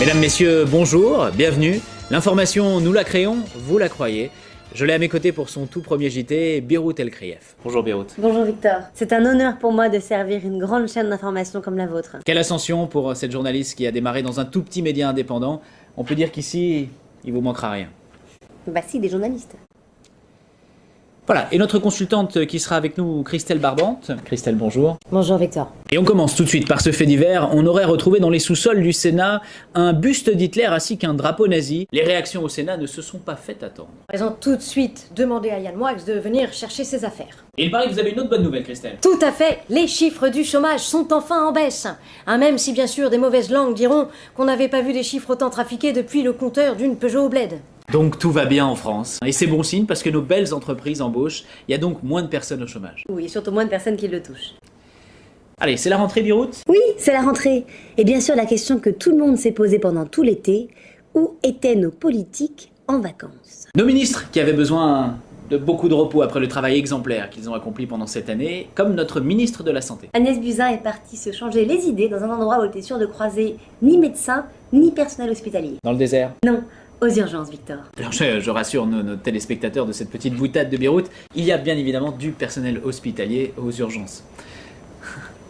Mesdames, Messieurs, bonjour, bienvenue. L'information, nous la créons, vous la croyez. Je l'ai à mes côtés pour son tout premier JT, Beyrouth El Krief. Bonjour Beyrouth. Bonjour Victor. C'est un honneur pour moi de servir une grande chaîne d'information comme la vôtre. Quelle ascension pour cette journaliste qui a démarré dans un tout petit média indépendant. On peut dire qu'ici, il vous manquera rien. Bah si, des journalistes. Voilà, et notre consultante qui sera avec nous, Christelle Barbante. Christelle, bonjour. Bonjour Victor. Et on commence tout de suite par ce fait divers. On aurait retrouvé dans les sous-sols du Sénat un buste d'Hitler ainsi qu'un drapeau nazi. Les réactions au Sénat ne se sont pas faites attendre. Ils ont tout de suite demandé à Yann Moix de venir chercher ses affaires. Et il paraît que vous avez une autre bonne nouvelle, Christelle. Tout à fait, les chiffres du chômage sont enfin en baisse. Même si bien sûr des mauvaises langues diront qu'on n'avait pas vu des chiffres autant trafiqués depuis le compteur d'une Peugeot au bled. Donc tout va bien en France. Et c'est bon signe parce que nos belles entreprises embauchent. Il y a donc moins de personnes au chômage. Oui, et surtout moins de personnes qui le touchent. Allez, c'est la rentrée Beyrouth ? Oui, c'est la rentrée. Et bien sûr la question que tout le monde s'est posée pendant tout l'été, où étaient nos politiques en vacances? Nos ministres qui avaient besoin de beaucoup de repos après le travail exemplaire qu'ils ont accompli pendant cette année, comme notre ministre de la Santé. Agnès Buzyn est partie se changer les idées dans un endroit où elle était sûre de croiser ni médecins, ni personnel hospitalier. Dans le désert ? Non, aux urgences, Victor. Alors je rassure nos téléspectateurs de cette petite boutade de Beyrouth, il y a bien évidemment du personnel hospitalier aux urgences.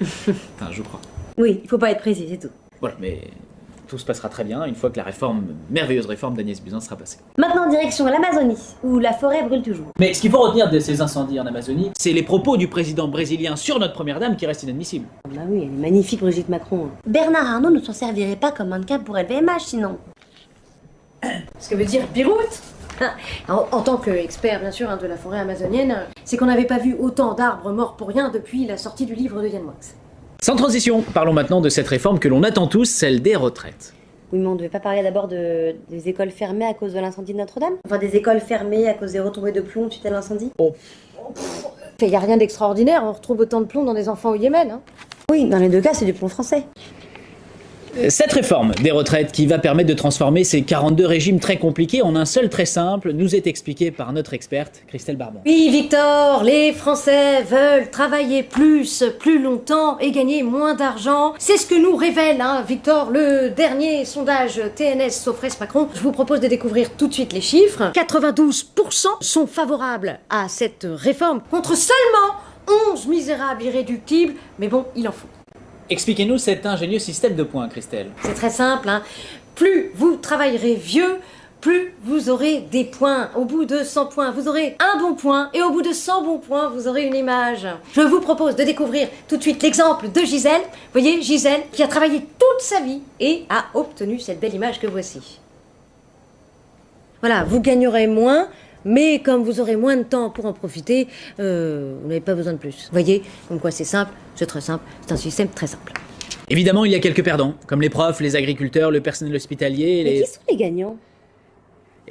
Enfin, je crois. Oui, il faut pas être précis, c'est tout. Voilà, mais tout se passera très bien une fois que la merveilleuse réforme d'Agnès Buzyn sera passée. Maintenant, direction l'Amazonie, où la forêt brûle toujours. Mais ce qu'il faut retenir de ces incendies en Amazonie, c'est les propos du président brésilien sur notre première dame qui restent inadmissibles. Bah oui, elle est magnifique, Brigitte Macron. Bernard Arnault ne s'en servirait pas comme mannequin pour LVMH, sinon. Ce que veut dire Beyrouth en tant qu'expert bien sûr de la forêt amazonienne, c'est qu'on n'avait pas vu autant d'arbres morts pour rien depuis la sortie du livre de Yann Moix. Sans transition, parlons maintenant de cette réforme que l'on attend tous, celle des retraites. Oui, mais on ne devait pas parler d'abord des écoles fermées à cause de l'incendie de Notre-Dame? Enfin, des écoles fermées à cause des retombées de plomb suite à l'incendie? Il n'y a rien d'extraordinaire, on retrouve autant de plomb dans des enfants au Yémen. Oui, dans les deux cas, c'est du plomb français. Cette réforme des retraites qui va permettre de transformer ces 42 régimes très compliqués en un seul très simple nous est expliquée par notre experte Christelle Barbante. Oui, Victor, les Français veulent travailler plus longtemps et gagner moins d'argent. C'est ce que nous révèle, Victor, le dernier sondage TNS Sofres Macron. Je vous propose de découvrir tout de suite les chiffres. 92% sont favorables à cette réforme, contre seulement 11 misérables irréductibles. Mais bon, il en faut. Expliquez-nous cet ingénieux système de points, Christelle. C'est très simple, Plus vous travaillerez vieux, plus vous aurez des points. Au bout de 100 points, vous aurez un bon point. Et au bout de 100 bons points, vous aurez une image. Je vous propose de découvrir tout de suite l'exemple de Gisèle. Vous voyez, Gisèle qui a travaillé toute sa vie et a obtenu cette belle image que voici. Voilà, vous gagnerez moins, mais comme vous aurez moins de temps pour en profiter, vous n'avez pas besoin de plus. Vous voyez, comme quoi c'est simple, c'est très simple, c'est un système très simple. Évidemment, il y a quelques perdants, comme les profs, les agriculteurs, le personnel hospitalier, Mais qui sont les gagnants?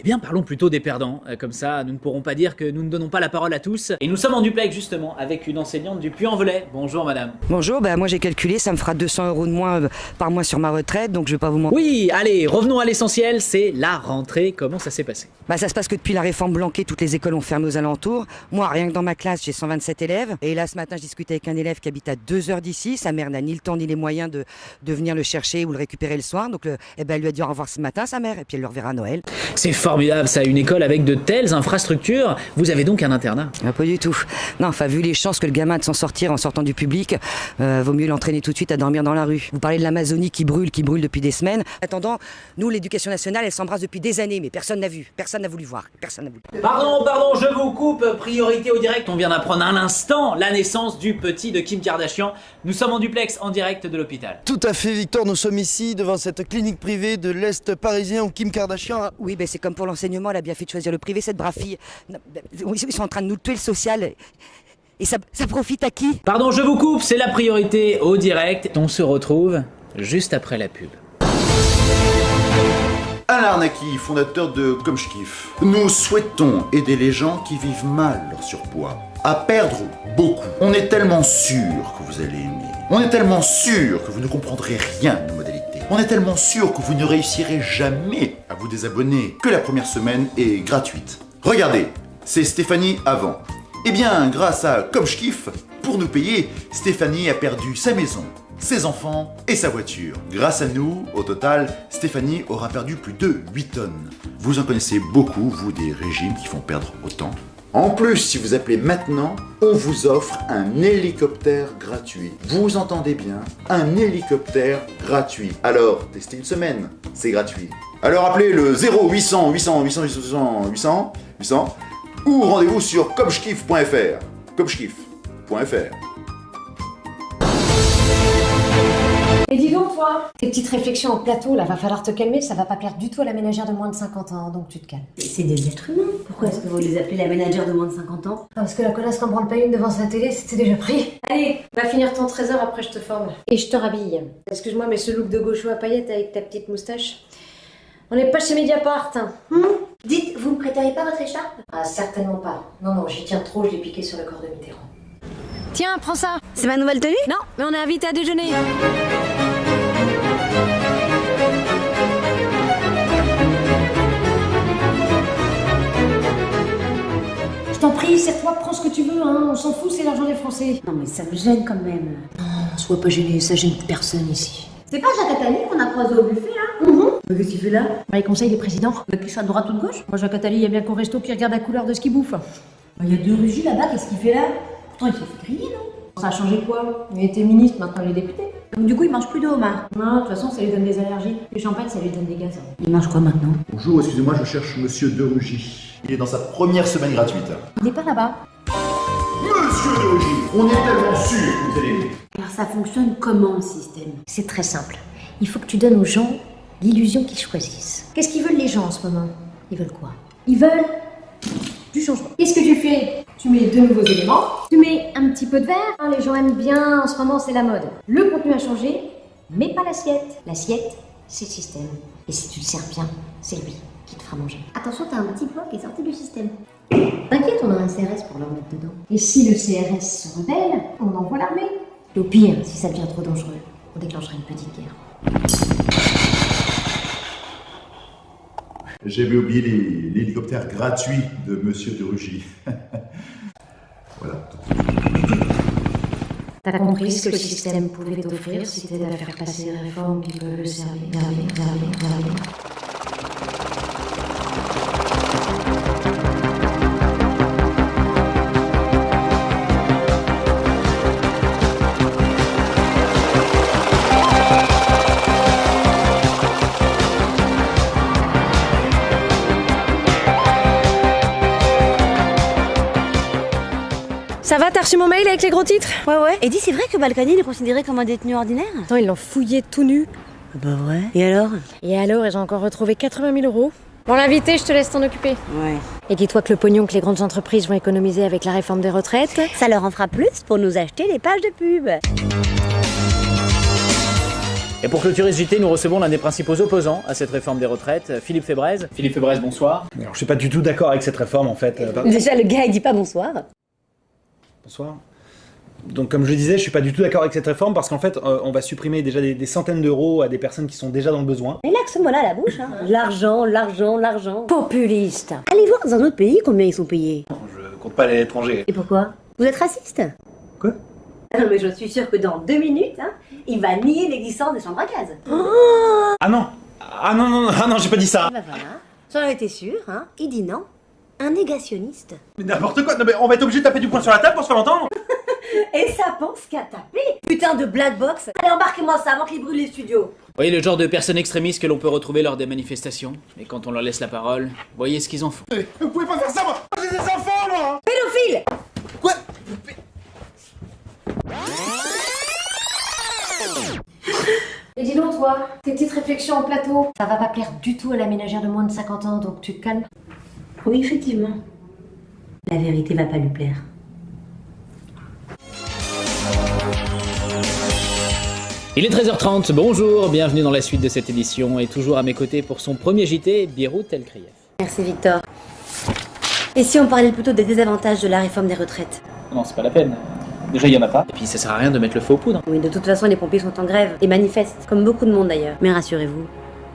Eh bien, parlons plutôt des perdants. Comme ça, nous ne pourrons pas dire que nous ne donnons pas la parole à tous. Et nous sommes en duplex, justement, avec une enseignante du Puy-en-Velay. Bonjour, madame. Bonjour, moi j'ai calculé, ça me fera 200 € de moins par mois sur ma retraite, donc je vais pas vous mentir. Oui, allez, revenons à l'essentiel, c'est la rentrée. Comment ça s'est passé? Ça se passe que depuis la réforme Blanquet, toutes les écoles ont fermé aux alentours. Moi, rien que dans ma classe, j'ai 127 élèves. Et là, ce matin, je discutais avec un élève qui habite à 2 heures d'ici. Sa mère n'a ni le temps ni les moyens de venir le chercher ou le récupérer le soir. Donc, elle lui a dit au revoir ce matin, sa mère, et puis elle le reverra à Noël. C'est formidable, ça, une école avec de telles infrastructures. Vous avez donc un internat? Pas du tout. Non, vu les chances que le gamin de s'en sortir en sortant du public, vaut mieux l'entraîner tout de suite à dormir dans la rue. Vous parlez de l'Amazonie qui brûle depuis des semaines. En attendant, nous, l'éducation nationale, elle s'embrasse depuis des années, mais personne n'a vu, personne n'a voulu voir, personne n'a voulu. Pardon, je vous coupe. Priorité au direct. On vient d'apprendre à l'instant la naissance du petit de Kim Kardashian. Nous sommes en duplex, en direct de l'hôpital. Tout à fait, Victor, nous sommes ici devant cette clinique privée de l'Est parisien où Kim Kardashian. Oui, c'est comme pour l'enseignement, elle a bien fait de choisir le privé, cette brave fille. Ils sont en train de nous tuer le social. Et ça profite à qui? Pardon, je vous coupe, c'est la priorité au direct. On se retrouve juste après la pub. Alain Arnaki, fondateur de Comme je kiffe. Nous souhaitons aider les gens qui vivent mal leur surpoids à perdre beaucoup. On est tellement sûr que vous allez aimer. On est tellement sûr que vous ne comprendrez rien de nos modalités. On est tellement sûr que vous ne réussirez jamais à vous désabonner que la première semaine est gratuite. Regardez, c'est Stéphanie avant. Eh bien, grâce à Comme je kiffe, pour nous payer, Stéphanie a perdu sa maison, ses enfants et sa voiture. Grâce à nous, au total, Stéphanie aura perdu plus de 8 tonnes. Vous en connaissez beaucoup, vous, des régimes qui font perdre autant. En plus, si vous appelez maintenant, on vous offre un hélicoptère gratuit. Vous entendez bien, un hélicoptère gratuit. Alors, testez une semaine, c'est gratuit. Alors appelez le 0800 800 800 800 800 800 ou rendez-vous sur komschkiff.fr. komschkiff.fr. Et dis donc, toi, tes petites réflexions au plateau, là, va falloir te calmer, ça va pas plaire du tout à la ménagère de moins de 50 ans, donc tu te calmes. C'est des êtres humains. Pourquoi est-ce que vous les appelez la ménagère de moins de 50 ans? Parce que la connasse qu'en branle pas une devant sa télé, c'était déjà pris. Allez, va finir ton trésor, après je te forme. Et je te rhabille. Excuse-moi, mais ce look de gaucho à paillettes avec ta petite moustache, on n'est pas chez Mediapart. Hein. Dites, vous me prêteriez pas votre écharpe? Ah, certainement pas. Non, j'y tiens trop, je l'ai piqué sur le corps de Mitterrand. Tiens, prends ça. C'est ma nouvelle tenue? Non, mais on est invité à déjeuner. Je t'en prie, serre-toi, prends ce que tu veux, hein. On s'en fout, c'est l'argent des Français. Non mais ça me gêne quand même. Non, sois pas gêné, ça gêne personne ici. C'est pas Jacques Attali qu'on a croisé au buffet là? Mais qu'est-ce qu'il fait là? Les conseils des présidents. Mais qu'il soit de droite ou de gauche? Moi, Jacques Attali, il y a bien qu'au resto qui regarde la couleur de ce qu'il bouffe. Il y a deux Rugy là-bas, qu'est-ce qu'il fait là? Pourtant il s'est fait griller, non? Ça a changé quoi? Il était ministre, maintenant il est député. Donc du coup il mange plus de homard. Non, de toute façon, ça lui donne des allergies. Le champagne, ça lui donne des gaz. Il mange quoi maintenant? Bonjour, excusez-moi, je cherche Monsieur De Rugy. Il est dans sa première semaine gratuite. Il n'est pas là-bas. Monsieur De Rugy, on est tellement sûr que vous allez aimer. Alors ça fonctionne comment le système? C'est très simple. Il faut que tu donnes aux gens l'illusion qu'ils choisissent. Qu'est-ce qu'ils veulent les gens en ce moment? Ils veulent quoi? Ils veulent du changement. Qu'est-ce que tu fais? Tu mets de nouveaux éléments, tu mets un petit peu de verre. Hein, les gens aiment bien, en ce moment c'est la mode. Le contenu a changé, mais pas l'assiette. L'assiette, c'est le système. Et si tu le sers bien, c'est lui qui te fera manger. Attention, t'as un petit poids qui est sorti du système. T'inquiète, on a un CRS pour leur mettre dedans. Et si le CRS se rebelle, on envoie l'armée. Et au pire, si ça devient trop dangereux, on déclenchera une petite guerre. J'avais oublié l'hélicoptère gratuit de Monsieur De Rugy. Voilà. T'as compris ce que le système pouvait t'offrir si t'aidais à faire passer des réformes qui peuvent le servir. Ça va, t'as reçu mon mail avec les gros titres? Ouais. Et dis, c'est vrai que Balkany est considéré comme un détenu ordinaire? Attends, ils l'ont fouillé tout nu. Bah ouais. Et alors? Et alors, j'ai encore retrouvé 80 000 euros. Bon, l'invité, je te laisse t'en occuper. Ouais. Et dis-toi que le pognon que les grandes entreprises vont économiser avec la réforme des retraites... Ça leur en fera plus pour nous acheter les pages de pub. Et pour clôturer ce JT, nous recevons l'un des principaux opposants à cette réforme des retraites, Philippe Fébrez. Philippe Fébrez, bonsoir. Alors, je suis pas du tout d'accord avec cette réforme en fait. Déjà, le gars, il dit pas bonsoir. Bonsoir. Donc comme je le disais, je suis pas du tout d'accord avec cette réforme parce qu'en fait, on va supprimer déjà des centaines d'euros à des personnes qui sont déjà dans le besoin. Et là, que ce mot-là à la bouche, hein. L'argent. Populiste. Allez voir dans un autre pays combien ils sont payés. Je compte pas aller à l'étranger. Et pourquoi? Vous êtes raciste? Quoi? Ah non, mais je suis sûre que dans 2 minutes, hein, il va nier l'existence des chambres à gaz. Ah non, j'ai pas dit ça. Et bah voilà, j'en étais sûre, hein. Il dit non. Un négationniste. Mais n'importe quoi. Non mais on va être obligé de taper du poing sur la table pour se faire entendre. Et ça pense qu'à taper. Putain de black box. Allez, embarquez-moi ça avant qu'il brûle les studios. Voyez le genre de personnes extrémistes que l'on peut retrouver lors des manifestations. Et quand on leur laisse la parole, voyez ce qu'ils en font. Vous pouvez pas faire ça, moi. J'ai des enfants, moi. Pédophile. Quoi? Et dis donc, toi, tes petites réflexions en plateau, ça va pas plaire du tout à la ménagère de moins de 50 ans, donc tu te calmes. Oui, effectivement. La vérité va pas lui plaire. Il est 13h30, bonjour, bienvenue dans la suite de cette édition. Et toujours à mes côtés pour son premier JT, Birut El-Krief. Merci Victor. Et si on parlait plutôt des désavantages de la réforme des retraites? Non, c'est pas la peine. Déjà, il y en a pas. Et puis, ça sert à rien de mettre le feu aux poudres. Oui, de toute façon, les pompiers sont en grève et manifestent, comme beaucoup de monde d'ailleurs. Mais rassurez-vous,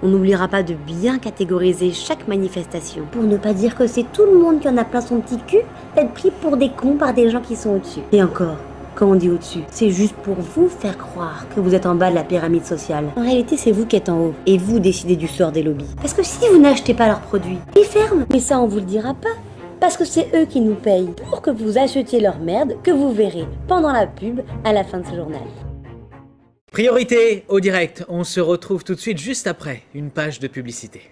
on n'oubliera pas de bien catégoriser chaque manifestation. Pour ne pas dire que c'est tout le monde qui en a plein son petit cul, d'être pris pour des cons par des gens qui sont au-dessus. Et encore, Quand on dit au-dessus, c'est juste pour vous faire croire que vous êtes en bas de la pyramide sociale. En réalité, c'est vous qui êtes en haut, et vous décidez du sort des lobbies. Parce que si vous n'achetez pas leurs produits, ils ferment. Mais ça, on vous le dira pas. Parce que c'est eux qui nous payent pour que vous achetiez leur merde que vous verrez pendant la pub à la fin de ce journal. Priorité au direct, on se retrouve tout de suite juste après une page de publicité.